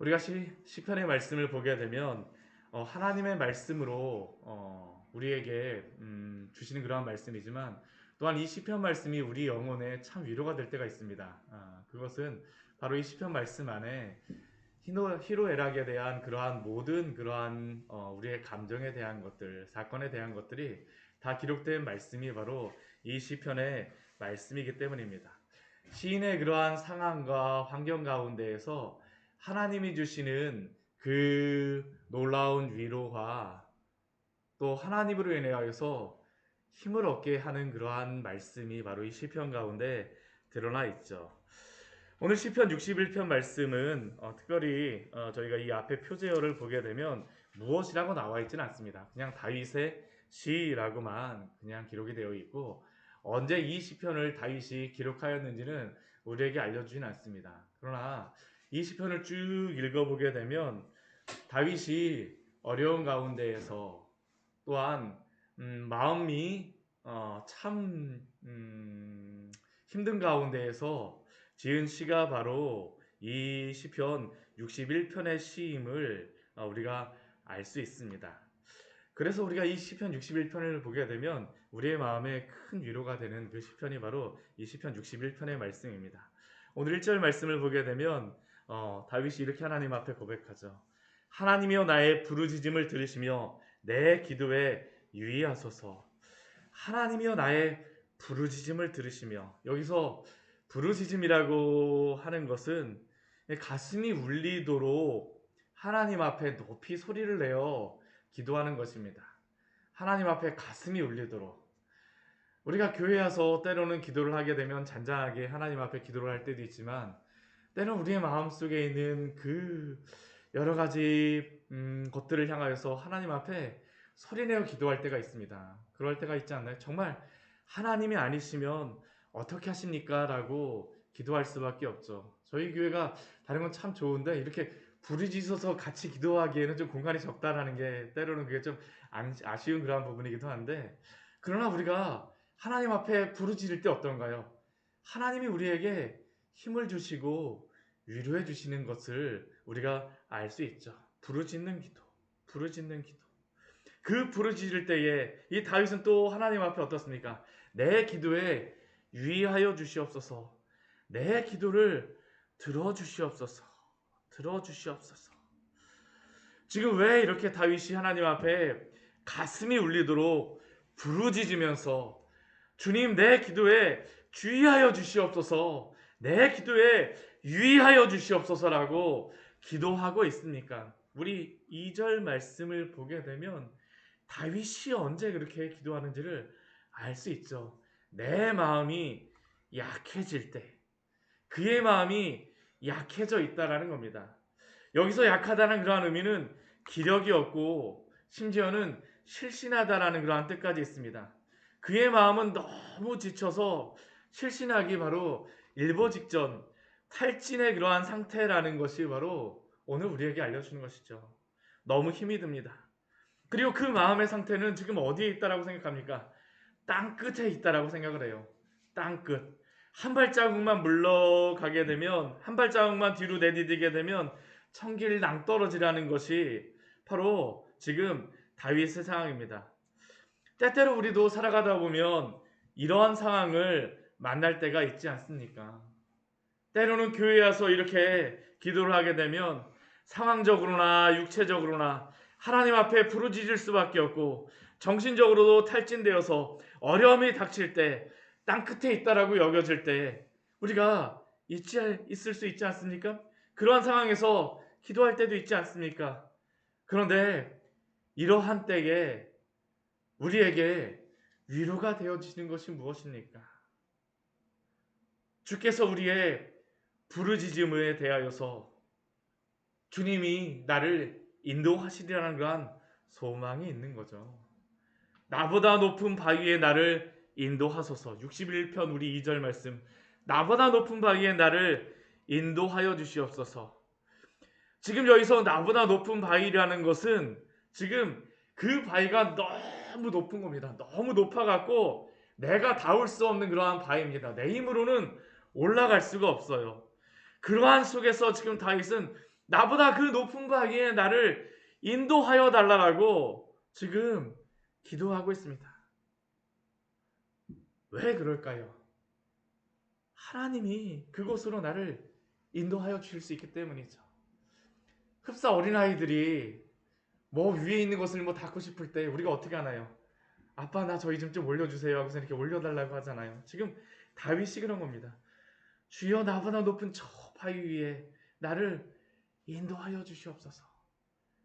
우리가 시편의 말씀을 보게 되면 하나님의 말씀으로 우리에게 주시는 그러한 말씀이지만 또한 이 시편 말씀이 우리 영혼에 참 위로가 될 때가 있습니다. 그것은 바로 이 시편 말씀 안에 희로애락에 대한 그러한 모든 그러한 우리의 감정에 대한 것들, 사건에 대한 것들이 다 기록된 말씀이 바로 이 시편의 말씀이기 때문입니다. 시인의 그러한 상황과 환경 가운데에서 하나님이 주시는 그 놀라운 위로와 또 하나님으로 인하여서 힘을 얻게 하는 그러한 말씀이 바로 이 시편 가운데 드러나 있죠. 오늘 시편 61편 말씀은 특별히 저희가 이 앞에 표제어를 보게 되면 무엇이라고 나와 있지는 않습니다. 그냥 다윗의 시라고만 그냥 기록이 되어 있고 언제 이 시편을 다윗이 기록하였는지는 우리에게 알려주진 않습니다. 그러나 이 시편을 쭉 읽어보게 되면 다윗이 어려운 가운데에서 또한 마음이 참 힘든 가운데에서 지은 시가 바로 이 시편 61편의 시임을 우리가 알 수 있습니다. 그래서 우리가 이 시편 61편을 보게 되면 우리의 마음에 큰 위로가 되는 그 시편이 바로 이 시편 61편의 말씀입니다. 오늘 1절 말씀을 보게 되면 다윗이 이렇게 하나님 앞에 고백하죠. 하나님이여 나의 부르짖음을 들으시며 내 기도에 유의하소서. 하나님이여 나의 부르짖음을 들으시며, 여기서 부르짖음이라고 하는 것은 가슴이 울리도록 하나님 앞에 높이 소리를 내어 기도하는 것입니다. 하나님 앞에 가슴이 울리도록. 우리가 교회 와서 때로는 기도를 하게 되면 잔잔하게 하나님 앞에 기도를 할 때도 있지만 때로는 우리의 마음속에 있는 그 여러 가지 것들을 향하여서 하나님 앞에 소리내어 기도할 때가 있습니다. 그럴 때가 있지 않나요? 정말 하나님이 아니시면 어떻게 하십니까? 라고 기도할 수밖에 없죠. 저희 교회가 다른 건 참 좋은데 이렇게 부르짖어서 같이 기도하기에는 좀 공간이 적다라는 게 때로는 그게 좀 아쉬운 그런 부분이기도 한데, 그러나 우리가 하나님 앞에 부르짖을 때 어떤가요? 하나님이 우리에게 힘을 주시고 위로해 주시는 것을 우리가 알 수 있죠. 부르짖는 기도, 부르짖는 기도. 그 부르짖을 때에 이 다윗은 또 하나님 앞에 어떻습니까? 내 기도에 유의하여 주시옵소서. 내 기도를 들어주시옵소서. 들어주시옵소서. 지금 왜 이렇게 다윗이 하나님 앞에 가슴이 울리도록 부르짖으면서 주님 내 기도에 주의하여 주시옵소서, 내 기도에 유의하여 주시옵소서라고 기도하고 있습니까? 우리 2절 말씀을 보게 되면 다윗이 언제 그렇게 기도하는지를 알 수 있죠. 내 마음이 약해질 때, 그의 마음이 약해져 있다라는 겁니다. 여기서 약하다는 그러한 의미는 기력이 없고 심지어는 실신하다라는 그러한 뜻까지 있습니다. 그의 마음은 너무 지쳐서 실신하기 바로 일보 직전 탈진의 그러한 상태라는 것이 바로 오늘 우리에게 알려주는 것이죠. 너무 힘이 듭니다. 그리고 그 마음의 상태는 지금 어디에 있다라고 생각합니까? 땅 끝에 있다라고 생각을 해요. 땅 끝. 한 발자국만 물러가게 되면, 한 발자국만 뒤로 내디디게 되면 천길 낭떠러지라는 것이 바로 지금 다윗의 상황입니다. 때때로 우리도 살아가다 보면 이러한 상황을 만날 때가 있지 않습니까? 때로는 교회에 와서 이렇게 기도를 하게 되면 상황적으로나 육체적으로나 하나님 앞에 부르짖을 수밖에 없고 정신적으로도 탈진되어서 어려움이 닥칠 때, 땅 끝에 있다라고 여겨질 때 우리가 있을 수 있지 않습니까? 그러한 상황에서 기도할 때도 있지 않습니까? 그런데 이러한 때에 우리에게 위로가 되어지는 것이 무엇입니까? 주께서 우리의 부르짖음에 대하여서 주님이 나를 인도하시리라는 그러한 소망이 있는 거죠. 나보다 높은 바위에 나를 인도하소서. 61편 우리 2절 말씀. 나보다 높은 바위에 나를 인도하여 주시옵소서. 지금 여기서 나보다 높은 바위라는 것은 지금 그 바위가 너무 높은 겁니다. 너무 높아갖고 내가 닿을 수 없는 그러한 바위입니다. 내 힘으로는 올라갈 수가 없어요. 그러한 속에서 지금 다윗은 나보다 그 높은 바위에 나를 인도하여 달라고 지금 기도하고 있습니다. 왜 그럴까요? 하나님이 그곳으로 나를 인도하여 주실 수 있기 때문이죠. 흡사 어린아이들이 뭐 위에 있는 것을 뭐 닿고 싶을 때 우리가 어떻게 하나요? 아빠 나 저희 좀 올려주세요 하고서 이렇게 올려달라고 하잖아요. 지금 다윗이 그런 겁니다. 주여 나보다 높은 저 바위 위에 나를 인도하여 주시옵소서.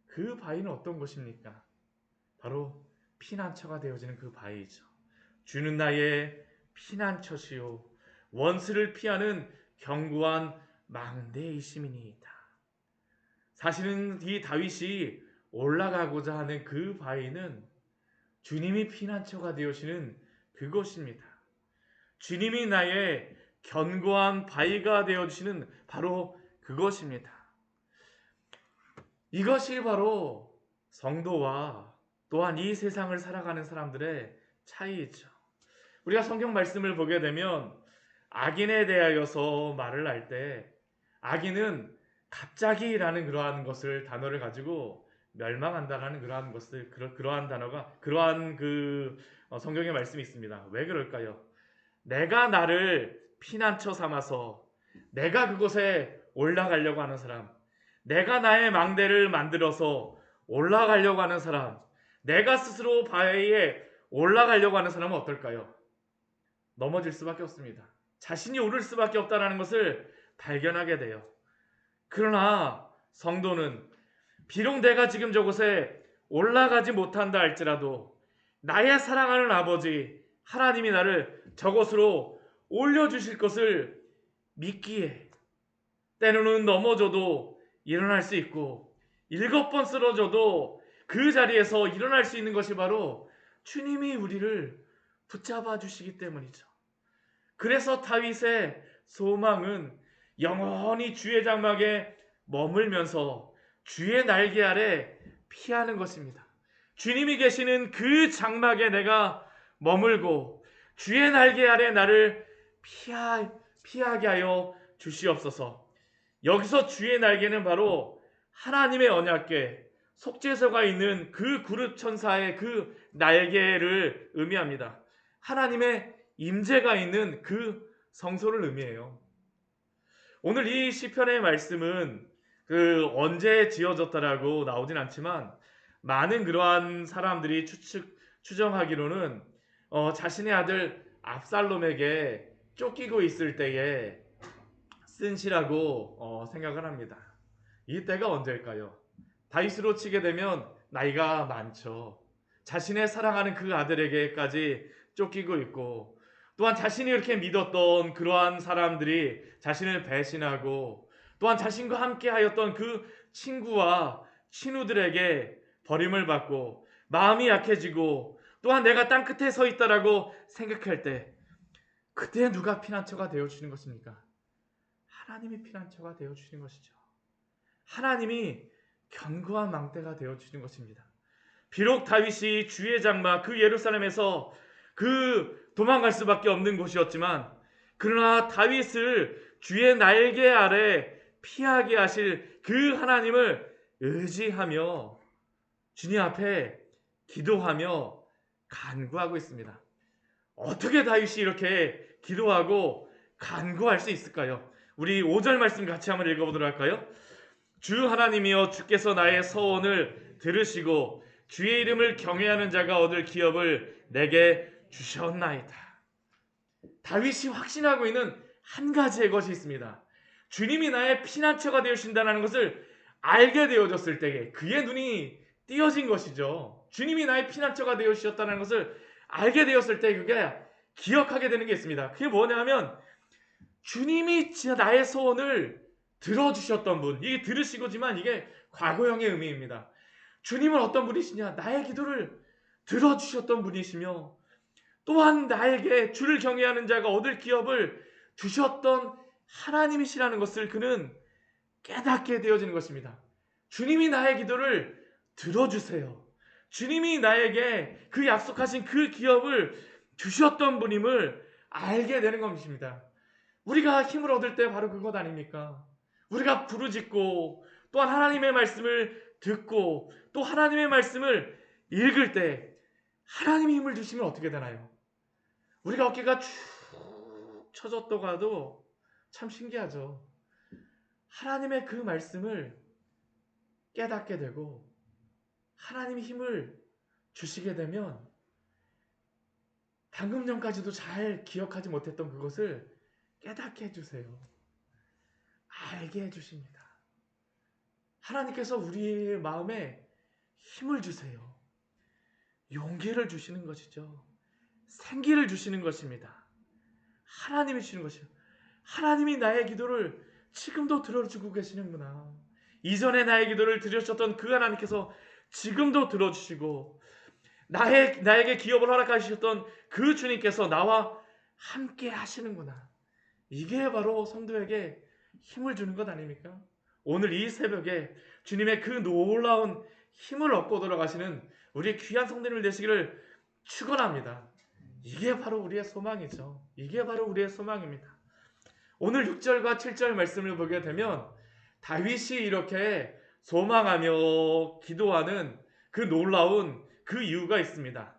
그 바위는 어떤 곳입니까? 바로 피난처가 되어지는 그 바위이죠. 주는 나의 피난처시요 원수를 피하는 견고한 망대이심이니이다. 사실은 이 다윗이 올라가고자 하는 그 바위는 주님이 피난처가 되어지는 그곳입니다. 주님이 나의 견고한 바위가 되어주시는 바로 그것입니다. 이것이 바로 성도와 또한 이 세상을 살아가는 사람들의 차이이죠. 우리가 성경 말씀을 보게 되면 악인에 대하여서 말을 할 때 악인은 갑자기라는 그러한 것을 단어를 가지고 멸망한다라는 그러한 것을 그러한 단어가 그러한 성경의 말씀이 있습니다. 왜 그럴까요? 내가 나를 피난처 삼아서 내가 그곳에 올라가려고 하는 사람, 내가 나의 망대를 만들어서 올라가려고 하는 사람, 내가 스스로 바위에 올라가려고 하는 사람은 어떨까요? 넘어질 수밖에 없습니다. 자신이 오를 수밖에 없다는 것을 발견하게 돼요. 그러나 성도는 비록 내가 지금 저곳에 올라가지 못한다 할지라도 나의 사랑하는 아버지 하나님이 나를 저곳으로 올려주실 것을 믿기에 때로는 넘어져도 일어날 수 있고 7번 쓰러져도 그 자리에서 일어날 수 있는 것이 바로 주님이 우리를 붙잡아 주시기 때문이죠. 그래서 다윗의 소망은 영원히 주의 장막에 머물면서 주의 날개 아래 피하는 것입니다. 주님이 계시는 그 장막에 내가 머물고 주의 날개 아래 나를 피하게 하여 주시옵소서. 여기서 주의 날개는 바로 하나님의 언약궤 속죄소가 있는 그 그룹 천사의 그 날개를 의미합니다. 하나님의 임재가 있는 그 성소를 의미해요. 오늘 이 시편의 말씀은 언제 지어졌다라고 나오진 않지만 많은 그러한 사람들이 추정하기로는 자신의 아들 압살롬에게 쫓기고 있을 때에 쓴 시라고 생각을 합니다. 이 때가 언제일까요? 다윗으로 치게 되면 나이가 많죠. 자신의 사랑하는 그 아들에게까지 쫓기고 있고 또한 자신이 이렇게 믿었던 그러한 사람들이 자신을 배신하고 또한 자신과 함께 하였던 그 친구와 친구들에게 버림을 받고 마음이 약해지고 또한 내가 땅끝에 서 있다라고 생각할 때 그때 누가 피난처가 되어주시는 것입니까? 하나님이 피난처가 되어주시는 것이죠. 하나님이 견고한 망대가 되어주시는 것입니다. 비록 다윗이 주의 장막 그 예루살렘에서 도망갈 수밖에 없는 곳이었지만 그러나 다윗을 주의 날개 아래 피하게 하실 그 하나님을 의지하며 주님 앞에 기도하며 간구하고 있습니다. 어떻게 다윗이 이렇게 기도하고 간구할 수 있을까요? 우리 5절 말씀 같이 한번 읽어보도록 할까요? 주 하나님이여 주께서 나의 서원을 들으시고 주의 이름을 경외하는 자가 얻을 기업을 내게 주셨나이다. 다윗이 확신하고 있는 한 가지의 것이 있습니다. 주님이 나의 피난처가 되어주신다는 것을 알게 되어졌을 때에 그의 눈이 띄어진 것이죠. 주님이 나의 피난처가 되어주셨다는 것을 알게 되었을 때 그게 기억하게 되는 게 있습니다. 그게 뭐냐면 주님이 나의 소원을 들어주셨던 분. 이게 들으시고지만 이게 과거형의 의미입니다. 주님은 어떤 분이시냐? 나의 기도를 들어주셨던 분이시며 또한 나에게 주를 경외하는 자가 얻을 기업을 주셨던 하나님이시라는 것을 그는 깨닫게 되어지는 것입니다. 주님이 나의 기도를 들어주세요. 주님이 나에게 그 약속하신 그 기업을 주셨던 분임을 알게 되는 것입니다. 우리가 힘을 얻을 때 바로 그것 아닙니까? 우리가 부르짖고 또한 하나님의 말씀을 듣고 또 하나님의 말씀을 읽을 때 하나님이 힘을 주시면 어떻게 되나요? 우리가 어깨가 쭉 처졌다가도 참 신기하죠. 하나님의 그 말씀을 깨닫게 되고 하나님이 힘을 주시게 되면 방금 전까지도 잘 기억하지 못했던 그것을 깨닫게 해주세요. 알게 해주십니다. 하나님께서 우리의 마음에 힘을 주세요. 용기를 주시는 것이죠. 생기를 주시는 것입니다. 하나님이 주시는 것이요. 하나님이 나의 기도를 지금도 들어주고 계시는구나. 이전에 나의 기도를 들으셨던 그 하나님께서 지금도 들어주시고 나에게 기업을 허락하셨던 그 주님께서 나와 함께 하시는구나. 이게 바로 성도에게 힘을 주는 것 아닙니까? 오늘 이 새벽에 주님의 그 놀라운 힘을 얻고 돌아가시는 우리 귀한 성도님을 되시기를 축원합니다. 이게 바로 우리의 소망이죠. 이게 바로 우리의 소망입니다. 오늘 6절과 7절 말씀을 보게 되면 다윗이 이렇게 소망하며 기도하는 그 놀라운 그 이유가 있습니다.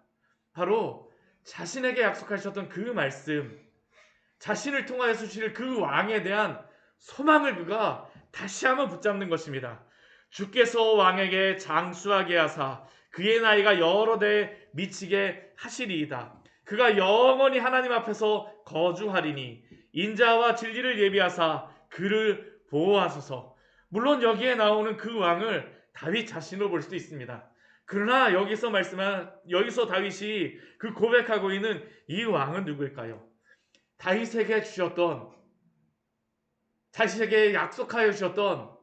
바로 자신에게 약속하셨던 그 말씀, 자신을 통하여서 주실 그 왕에 대한 소망을 그가 다시 한번 붙잡는 것입니다. 주께서 왕에게 장수하게 하사 그의 나이가 여러 대 미치게 하시리이다. 그가 영원히 하나님 앞에서 거주하리니 인자와 진리를 예비하사 그를 보호하소서. 물론 여기에 나오는 그 왕을 다윗 자신으로 볼 수도 있습니다. 그러나 여기서 다윗이 그 고백하고 있는 이 왕은 누구일까요? 다윗에게 주셨던, 자신에게 약속하여 주셨던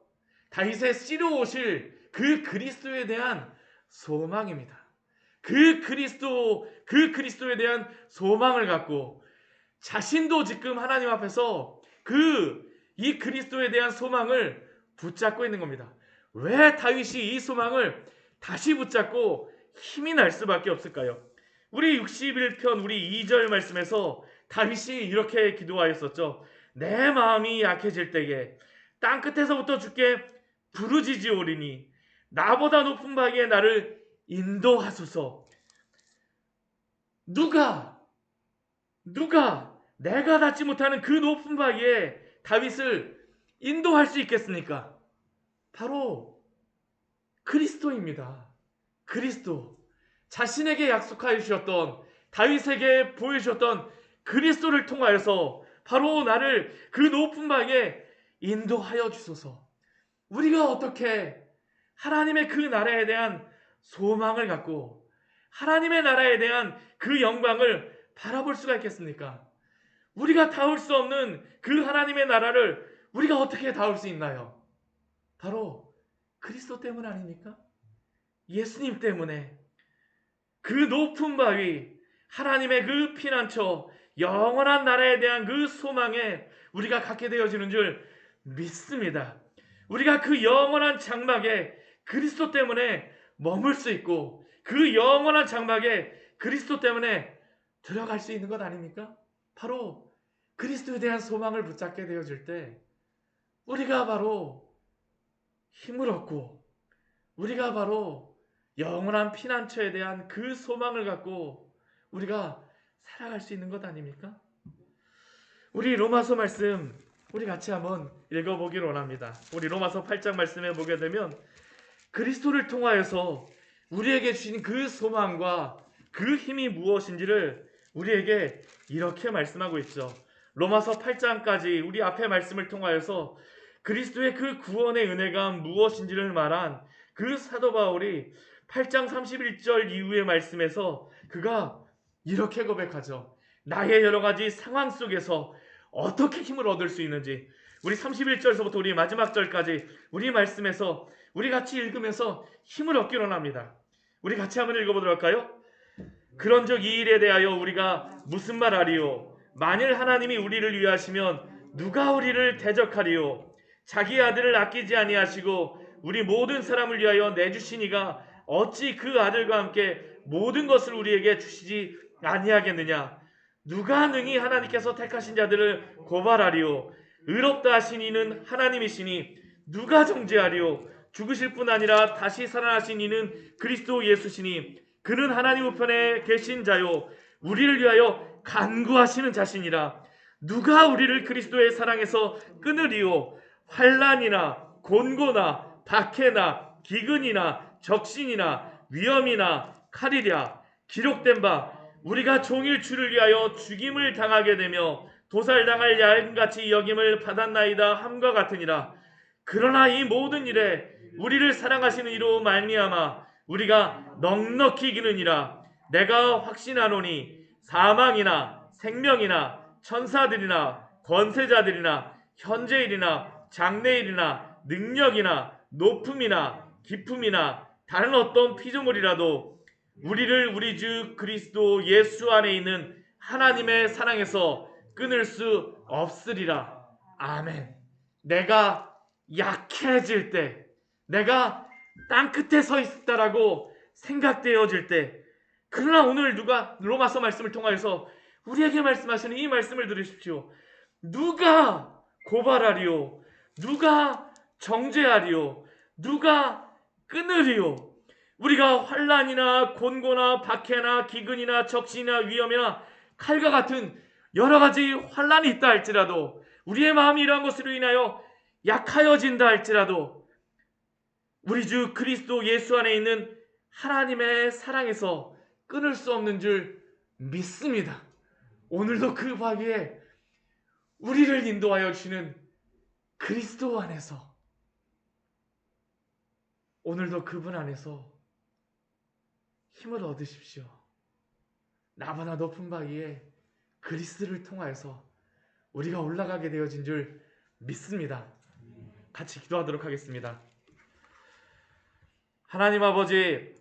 다윗의 씨로 오실 그 그리스도에 대한 소망입니다. 그 그리스도에 대한 소망을 갖고 자신도 지금 하나님 앞에서 이 그리스도에 대한 소망을 붙잡고 있는 겁니다. 왜 다윗이 이 소망을 다시 붙잡고 힘이 날 수밖에 없을까요? 우리 61편 우리 2절 말씀에서 다윗이 이렇게 기도하였었죠. 내 마음이 약해질 때에 땅끝에서부터 주께 부르짖으오리니 나보다 높은 바위에 나를 인도하소서. 누가 내가 닿지 못하는 그 높은 바위에 다윗을 인도할 수 있겠습니까? 바로 그리스도입니다. 그리스도. 자신에게 약속하여 주셨던, 다윗에게 보여주셨던 그리스도를 통하여서 바로 나를 그 높은 바위에 인도하여 주소서. 우리가 어떻게 하나님의 그 나라에 대한 소망을 갖고 하나님의 나라에 대한 그 영광을 바라볼 수가 있겠습니까? 우리가 닿을 수 없는 그 하나님의 나라를 우리가 어떻게 닿을 수 있나요? 바로 그리스도 때문 아닙니까? 예수님 때문에 그 높은 바위, 하나님의 그 피난처, 영원한 나라에 대한 그 소망에 우리가 갖게 되어지는 줄 믿습니다. 우리가 그 영원한 장막에 그리스도 때문에 머물 수 있고 그 영원한 장막에 그리스도 때문에 들어갈 수 있는 것 아닙니까? 바로 그리스도에 대한 소망을 붙잡게 되어질 때 우리가 바로 힘을 얻고 우리가 바로 영원한 피난처에 대한 그 소망을 갖고 우리가 살아갈 수 있는 것 아닙니까? 우리 로마서 말씀 우리 같이 한번 읽어보길 원합니다. 우리 로마서 8장 말씀에 보게 되면 그리스도를 통하여서 우리에게 주신 그 소망과 그 힘이 무엇인지를 우리에게 이렇게 말씀하고 있죠. 로마서 8장까지 우리 앞에 말씀을 통하여서 그리스도의 그 구원의 은혜가 무엇인지를 말한 그 사도 바울이 8장 31절 이후의 말씀에서 그가 이렇게 고백하죠. 나의 여러 가지 상황 속에서 어떻게 힘을 얻을 수 있는지 우리 31절서부터 우리 마지막 절까지 우리 말씀에서 우리 같이 읽으면서 힘을 얻기로 합니다. 우리 같이 한번 읽어보도록 할까요? 그런즉 이 일에 대하여 우리가 무슨 말하리요? 만일 하나님이 우리를 위하시면 누가 우리를 대적하리요? 자기 아들을 아끼지 아니하시고 우리 모든 사람을 위하여 내주시니가 어찌 그 아들과 함께 모든 것을 우리에게 주시지 아니하겠느냐? 누가 능히 하나님께서 택하신 자들을 고발하리요? 의롭다 하신 이는 하나님이시니 누가 정죄하리요? 죽으실 뿐 아니라 다시 살아나신 이는 그리스도 예수시니 그는 하나님 우편에 계신 자요 우리를 위하여 간구하시는 자신이라. 누가 우리를 그리스도의 사랑에서 끊으리요? 환난이나 곤고나 박해나 기근이나 적신이나 위험이나 칼이랴. 기록된 바 우리가 종일 주를 위하여 죽임을 당하게 되며 도살당할 양같이 여김을 받았나이다 함과 같으니라. 그러나 이 모든 일에 우리를 사랑하시는 이로 말미암아 우리가 넉넉히 이기느니라. 내가 확신하노니 사망이나 생명이나 천사들이나 권세자들이나 현재일이나 장래일이나 능력이나 높음이나 깊음이나 다른 어떤 피조물이라도 우리를 우리 주 그리스도 예수 안에 있는 하나님의 사랑에서 끊을 수 없으리라. 아멘. 내가 약해질 때, 내가 땅끝에 서 있다라고 생각되어질 때, 그러나 오늘 누가 로마서 말씀을 통하여서 우리에게 말씀하시는 이 말씀을 들으십시오. 누가 고발하리요? 누가 정죄하리요? 누가 끊으리요? 우리가 환난이나 곤고나 박해나 기근이나 적신이나 위험이나 칼과 같은 여러 가지 환난이 있다 할지라도, 우리의 마음이 이러한 것으로 인하여 약하여진다 할지라도 우리 주 그리스도 예수 안에 있는 하나님의 사랑에서 끊을 수 없는 줄 믿습니다. 오늘도 그 바위에 우리를 인도하여 주시는 그리스도 안에서, 오늘도 그분 안에서 힘을 얻으십시오. 나보다 높은 바위에 그리스도를 통하여서 우리가 올라가게 되어진 줄 믿습니다. 같이 기도하도록 하겠습니다. 하나님 아버지,